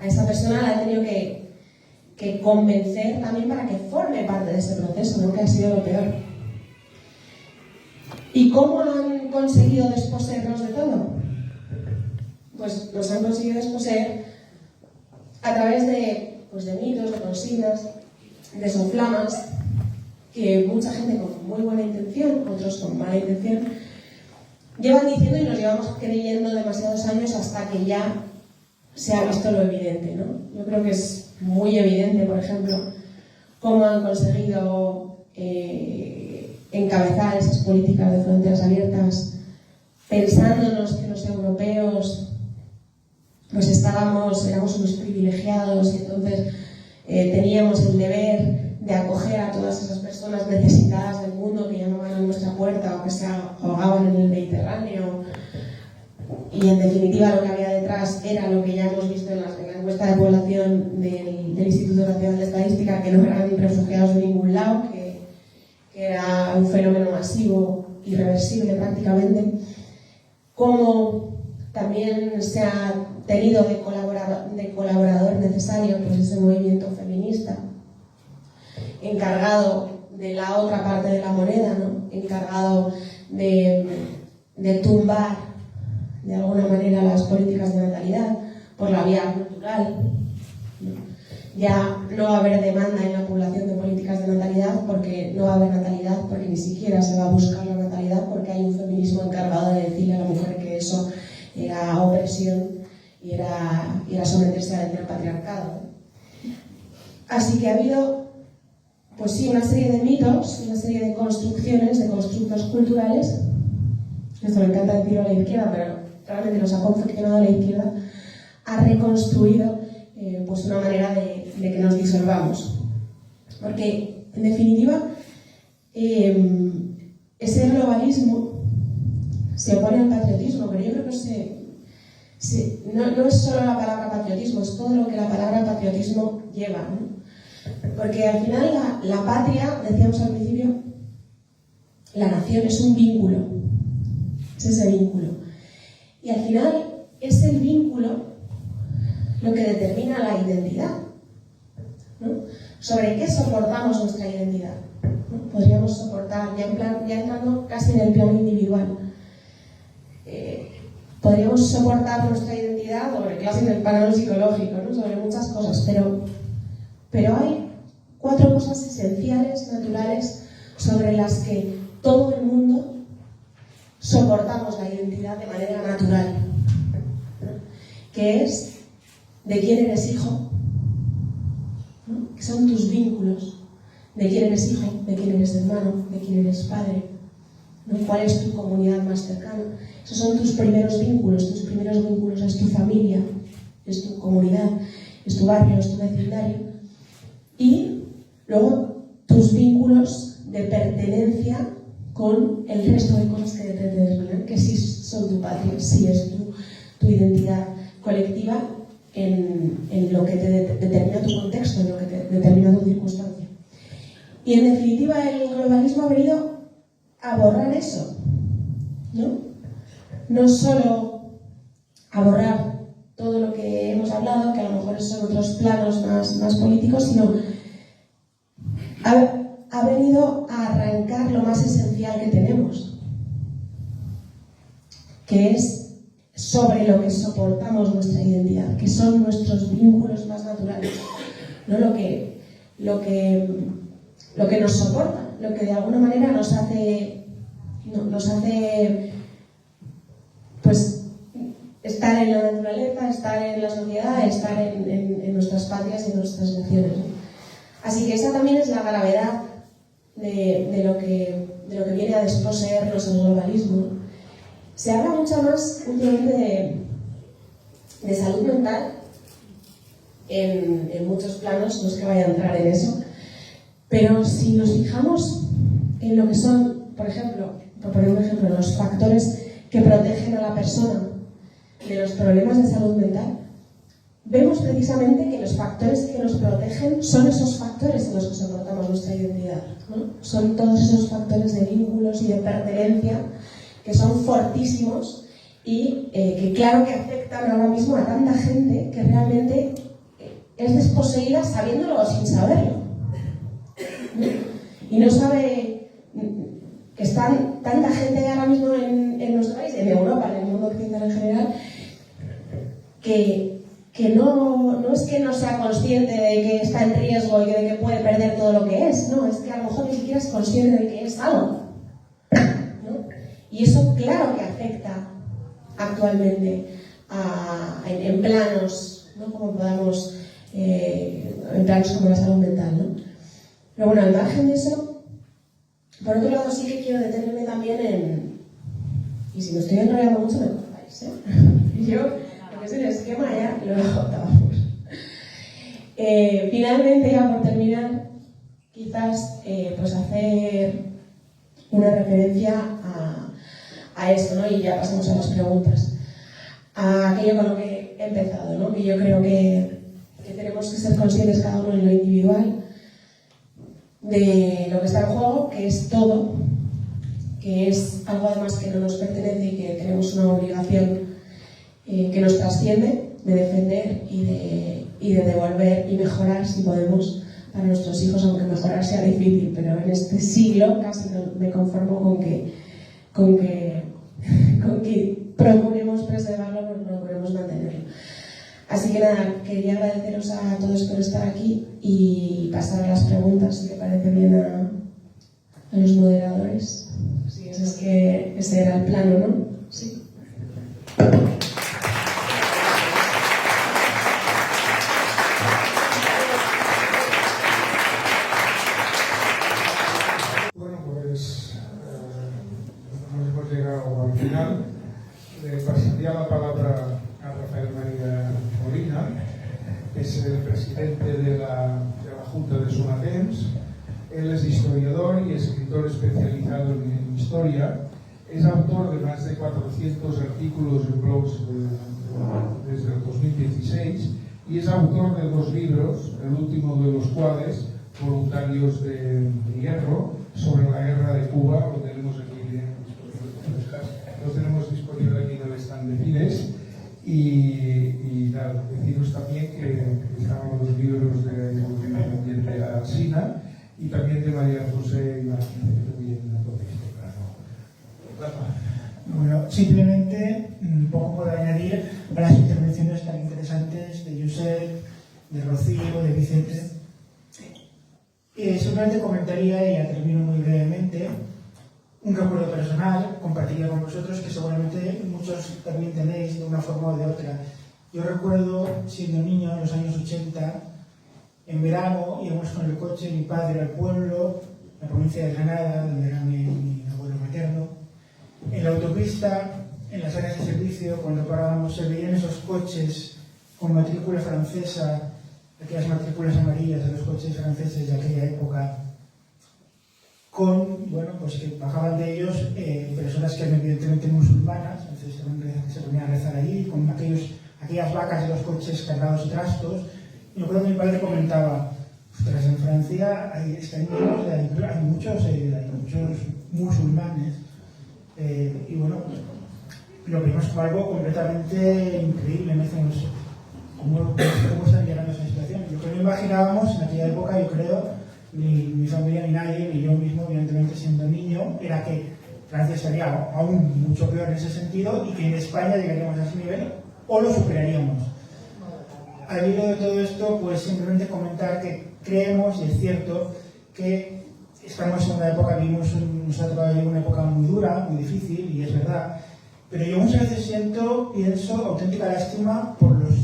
A esa persona la ha tenido que convencer también para que forme parte de ese proceso, ¿no? Que ha sido lo peor. ¿Y cómo han conseguido desposeernos de todo? Pues nos han conseguido desposeer a través de mitos, de consignas, de soflamas, que mucha gente con muy buena intención, otros con mala intención, llevan diciendo y nos llevamos creyendo demasiados años hasta que ya se ha visto lo evidente, ¿no? Yo creo que es muy evidente, por ejemplo, cómo han conseguido encabezar esas políticas de fronteras abiertas, pensándonos que los europeos pues éramos unos privilegiados y entonces teníamos el deber de acoger a todas esas personas necesitadas del mundo que llamaban a nuestra puerta o que se ahogaban en el Mediterráneo. Y en definitiva lo que había detrás era lo que ya hemos visto en la encuesta de población del Instituto Nacional de Estadística, que no eran refugiados de ningún lado, que era un fenómeno masivo, irreversible prácticamente. Como también se ha tenido de colaborador necesario pues ese movimiento feminista, encargado de la otra parte de la moneda, ¿no? Encargado de tumbar de alguna manera las políticas de natalidad por la vía cultural. Ya no va a haber demanda en la población de políticas de natalidad porque no va a haber natalidad, porque ni siquiera se va a buscar la natalidad, porque hay un feminismo encargado de decirle a la mujer que eso era opresión y era someterse al patriarcado. Así que ha habido, pues sí, una serie de mitos, una serie de construcciones, de constructos culturales. Esto me encanta decirlo a la izquierda, pero realmente los ha confeccionado la izquierda, ha reconstruido pues una manera de que nos disolvamos. Porque, en definitiva, ese globalismo se opone al patriotismo, pero yo creo que no es solo la palabra patriotismo, es todo lo que la palabra patriotismo lleva, ¿no? Porque al final la patria, decíamos al principio, la nación es un vínculo, es ese vínculo. Y al final es el vínculo lo que determina la identidad, ¿no? Sobre qué soportamos nuestra identidad, ¿no? Podríamos soportar, ya entrando casi en el plano individual, podríamos soportar nuestra identidad sobre casi en el plano psicológico, ¿no? Sobre muchas cosas, pero hay 4 cosas esenciales, naturales, sobre las que todo el mundo soportamos la identidad de manera natural, ¿no? Que es de quién eres hijo, ¿no? Que son tus vínculos, de quién eres hijo, de quién eres hermano, de quién eres padre, ¿no? ¿Cuál es tu comunidad más cercana? Esos son tus primeros vínculos es tu familia, es tu comunidad, es tu barrio, es tu vecindario. Y luego tus vínculos de pertenencia con el resto de cosas que te determinan, que sí son tu patria, sí es tu identidad colectiva en lo que te determina tu contexto, en lo que te determina tu circunstancia. Y en definitiva el globalismo ha venido a borrar eso, ¿no? No solo a borrar todo lo que hemos hablado, que a lo mejor son otros planos más políticos, sino ha venido a arrancar lo más esencial que tenemos, que es sobre lo que soportamos nuestra identidad, que son nuestros vínculos más naturales, no lo que nos soporta, lo que de alguna manera nos hace pues estar en la naturaleza, estar en la sociedad, estar en nuestras patrias y en nuestras naciones, ¿no? Así que esa también es la gravedad de lo que viene a desposeernos el globalismo. Se habla mucho más últimamente de salud mental en muchos planos, no es que vaya a entrar en eso, pero si nos fijamos en lo que son, por ejemplo, por poner un ejemplo, los factores que protegen a la persona de los problemas de salud mental, vemos precisamente que los factores que nos protegen son esos factores en los que soportamos nuestra identidad, ¿no? Son todos esos factores de vínculos y de pertenencia que son fortísimos y que claro que afectan ahora mismo a tanta gente que realmente es desposeída sabiéndolo o sin saberlo, ¿no? Y no sabe que están tanta gente ahora mismo en nuestro país, en Europa, en el mundo occidental en general, que no es que no sea consciente de que está en riesgo y de que puede perder todo lo que es, no, es que a lo mejor ni siquiera es consciente de que es algo, ¿no? Y eso claro que afecta actualmente en planos, ¿no? Como podamos, en planos como la salud mental, ¿no? Pero bueno, al margen de eso, por otro lado sí que quiero detenerme también en, y si me estoy enrollando mucho me cortáis, ¿eh? Yo, lo que es el esquema ya lo he agotado. Finalmente, ya por terminar, quizás pues hacer una referencia a esto, ¿no? Y ya pasamos a las preguntas. A aquello con lo que he empezado, ¿no? Que yo creo que tenemos que ser conscientes cada uno en lo individual de lo que está en juego, que es todo, que es algo además que no nos pertenece y que tenemos una obligación que nos trasciende de defender y de devolver y mejorar si podemos para nuestros hijos, aunque mejorar sea difícil, pero en este siglo casi no me conformo con que procuremos preservarlo, procuremos mantenerlo. Así que nada, quería agradeceros a todos por estar aquí y pasar a las preguntas, si me parece bien a los moderadores. Sí, es que ese era el plano, ¿no? Sí. Bueno, pues nos hemos llegado al final. Le pasaría la palabra a Rafael María Molina, que es el presidente de la Junta de Somatens. Él es historiador y escritor especializado en historia. Es autor de más de 400 artículos en blogs desde el 2016 y es autor de 2 libros, el último de los cuales, Voluntarios de Hierro, sobre la guerra de Cuba. Lo tenemos disponible aquí en el stand de Fides. Y nada, deciros también que estaban los libros de Alsina y también de María José Iván. Bueno, simplemente un poco por añadir a las intervenciones tan interesantes de Josep, de Rocío, de Vicente. Simplemente comentaría, y ya termino muy brevemente, un recuerdo personal, compartiría con vosotros, que seguramente muchos también tenéis de una forma o de otra. Yo recuerdo, siendo niño, en los años 80, en verano íbamos con el coche mi padre al pueblo, la provincia de Granada, donde era mi abuelo materno. En la autopista, en las áreas de servicio, cuando parábamos, se veían esos coches con matrícula francesa, aquellas matrículas amarillas de los coches franceses de aquella época, con, bueno, pues que bajaban de ellos personas que eran evidentemente musulmanas, entonces se ponían a rezar allí, con aquellas vacas de los coches cargados de trastos. Y me acuerdo que mi padre comentaba, ostras, en Francia hay muchos musulmanes, y bueno, lo vimos como algo completamente increíble, me decimos, ¿cómo están llegando a esa situación? Lo que no imaginábamos en aquella época, yo creo, ni mi familia ni nadie, ni yo mismo, evidentemente siendo niño, era que Francia estaría aún mucho peor en ese sentido y que en España llegaríamos a ese nivel o lo superaríamos. Al hilo de todo esto, pues simplemente comentar que creemos, y es cierto, que estamos en una época, nos ha tocado una época muy dura, muy difícil, y es verdad, pero yo muchas veces pienso auténtica lástima por los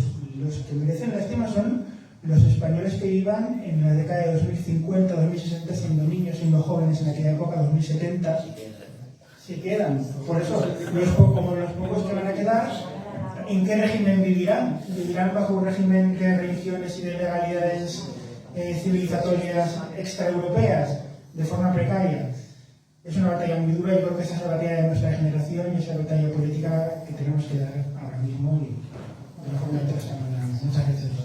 que merecen lástima son los españoles que iban en la década de 2050, 2060, siendo niños, siendo jóvenes en aquella época, 2070, se quedan. Por eso, como los pocos que van a quedar, ¿en qué régimen vivirán? ¿Vivirán bajo un régimen de religiones y de legalidades civilizatorias extraeuropeas de forma precaria? Es una batalla muy dura y creo que esa es la batalla de nuestra generación y esa es la batalla política que tenemos que dar ahora mismo y de la forma de esta manera. Muchas gracias.